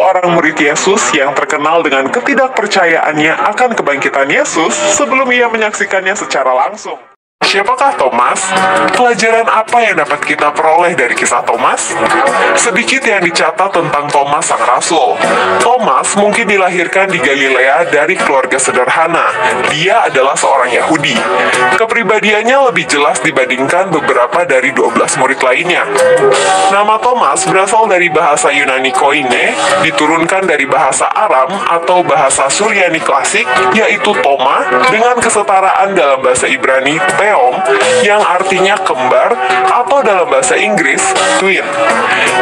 seorang murid Yesus yang terkenal dengan ketidakpercayaannya akan kebangkitan Yesus sebelum ia menyaksikannya secara langsung. Siapakah Thomas? Pelajaran apa yang dapat kita peroleh dari kisah Thomas? Sedikit yang dicatat tentang Thomas sang rasul. Thomas mungkin dilahirkan di Galilea dari keluarga sederhana. Dia adalah seorang Yahudi. Kepribadiannya lebih jelas dibandingkan beberapa dari 12 murid lainnya. Nama Thomas berasal dari bahasa Yunani koine, diturunkan dari bahasa Aram atau bahasa Suryani klasik, yaitu Toma, dengan kesetaraan dalam bahasa Ibrani Theom, yang artinya kembar, atau dalam bahasa Inggris, twin.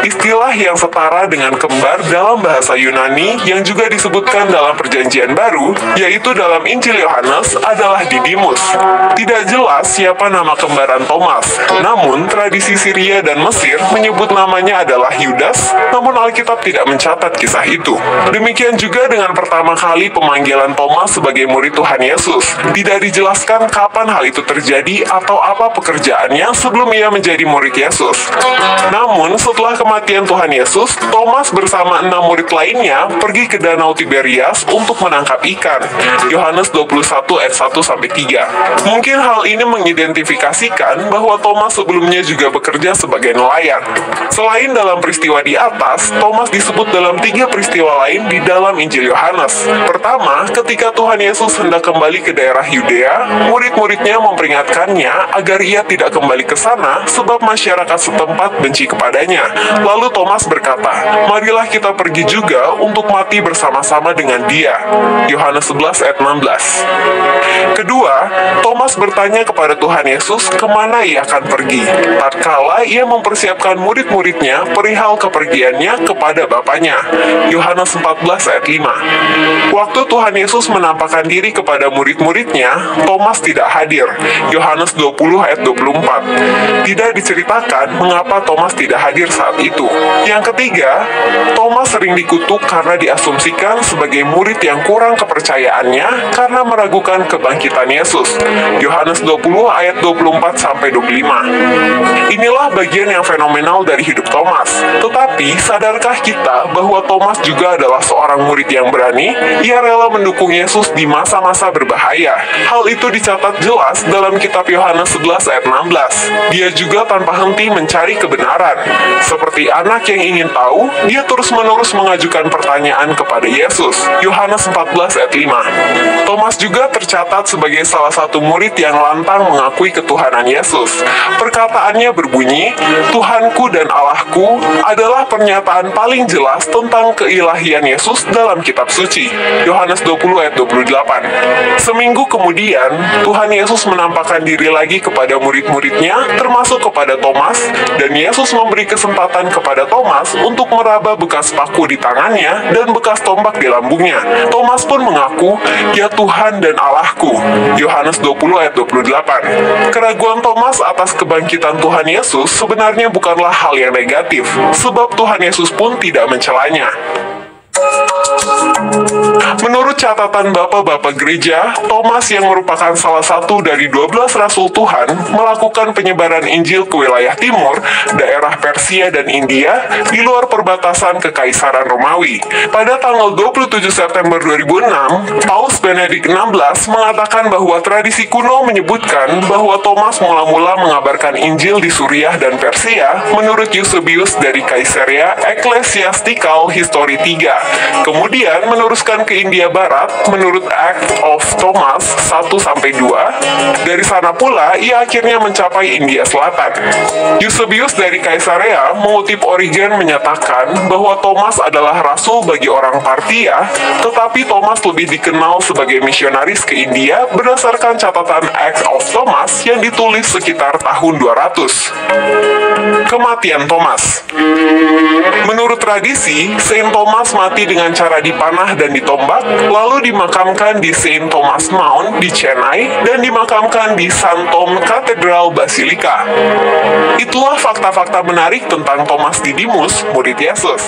Istilah yang setara dengan kembar dalam bahasa Yunani yang juga disebutkan dalam Perjanjian Baru, yaitu dalam Injil Yohanes, adalah Didimus. Tidak jelas siapa nama kembaran Thomas, namun tradisi Syria dan Mesir menyebut namanya adalah Yudas, namun Alkitab tidak mencatat kisah itu. Demikian juga dengan pertama kali pemanggilan Thomas sebagai murid Tuhan Yesus. Tidak dijelaskan kapan hal itu terjadi atau apa pekerjaannya sebelum ia menjadi murid Yesus. Namun, setelah kematian Tuhan Yesus, Thomas bersama 6 murid lainnya pergi ke Danau Tiberias untuk menangkap ikan. Yohanes 21 ayat 1-3. Mungkin hal ini mengidentifikasikan bahwa Thomas sebelumnya juga bekerja sebagai nelayan. Selain dalam peristiwa di atas, Thomas disebut dalam 3 peristiwa lain di dalam Injil Yohanes. Pertama, ketika Tuhan Yesus hendak kembali ke daerah Yudea, murid-muridnya memperingatkannya agar ia tidak kembali ke sana sebab masyarakat setempat benci kepadanya. Lalu Thomas berkata, "Marilah kita pergi juga untuk mati bersama-sama dengan dia." Yohanes 11 ayat 16. Kedua, Thomas bertanya kepada Tuhan Yesus kemana ia akan pergi, tatkala ia mempersiapkan murid-muridnya perihal kepergiannya kepada Bapaknya. Yohanes 14 ayat 5. Waktu Tuhan Yesus menampakkan diri kepada murid-muridnya, Thomas tidak hadir. Yohanes 20 ayat 24. Tidak diceritakan mengapa Thomas tidak hadir saat itu. Yang ketiga, Thomas sering dikutuk karena diasumsikan sebagai murid yang kurang kepercayaannya karena meragukan kebangkitan Yesus. Yohanes 20 ayat 24-25. Inilah bagian yang fenomenal dari hidup Thomas. Tetapi, sadarkah kita bahwa Thomas juga adalah seorang murid yang berani? Ia rela mendukung Yesus di masa-masa berbahaya. Hal itu dicatat jelas dalam kitab Yohanes 11 ayat 16. Dia juga tanpa henti mencari kebenaran. Seperti anak yang ingin tahu, dia terus-menerus mengajukan pertanyaan kepada Yesus. Yohanes 14 ayat 5. Thomas juga tercatat sebagai salah satu murid yang lantang mengakui ketuhanan Yesus. Perkataannya berbunyi, "Tuhanku dan Allahku" adalah pernyataan paling jelas tentang keilahian Yesus dalam kitab suci. Yohanes 20 ayat 28. Seminggu kemudian, Tuhan Yesus menampakkan diri lagi kepada murid-muridnya, termasuk kepada Thomas, dan Yesus memberi kesempatan kepada Thomas untuk meraba bekas paku di tangannya dan bekas tombak di lambungnya. Thomas pun mengaku, "Ya Tuhan dan Allahku." Yohanes 20 ayat 28. Keraguan Thomas atas kebangkitan Tuhan Yesus sebenarnya bukanlah hal yang negatif, sebab Tuhan Yesus pun tidak mencelanya. Menurut catatan bapak-bapak gereja, Thomas yang merupakan salah satu dari 12 rasul Tuhan melakukan penyebaran Injil ke wilayah timur, daerah Persia dan India, di luar perbatasan Kekaisaran Romawi. Pada tanggal 27 September 2006, Paus Benedict XVI mengatakan bahwa tradisi kuno menyebutkan bahwa Thomas mula-mula mengabarkan Injil di Suriah dan Persia menurut Eusebius dari Caesarea Ecclesiastical History 3. Kemudian meneruskan ke India Barat menurut Acts of Thomas 1-2. Dari sana pula ia akhirnya mencapai India Selatan. Eusebius dari Caesarea mengutip Origen menyatakan bahwa Thomas adalah rasul bagi orang Partia, tetapi Thomas lebih dikenal sebagai misionaris ke India berdasarkan catatan Acts of Thomas yang ditulis sekitar tahun 200. Kematian Thomas. Menurut tradisi, Saint Thomas mati dengan cara dipanah dan ditombak, lalu dimakamkan di Saint Thomas Mount di Chennai dan dimakamkan di St. Tom Cathedral Basilica. Itulah fakta-fakta menarik tentang Thomas Didimus, murid Yesus.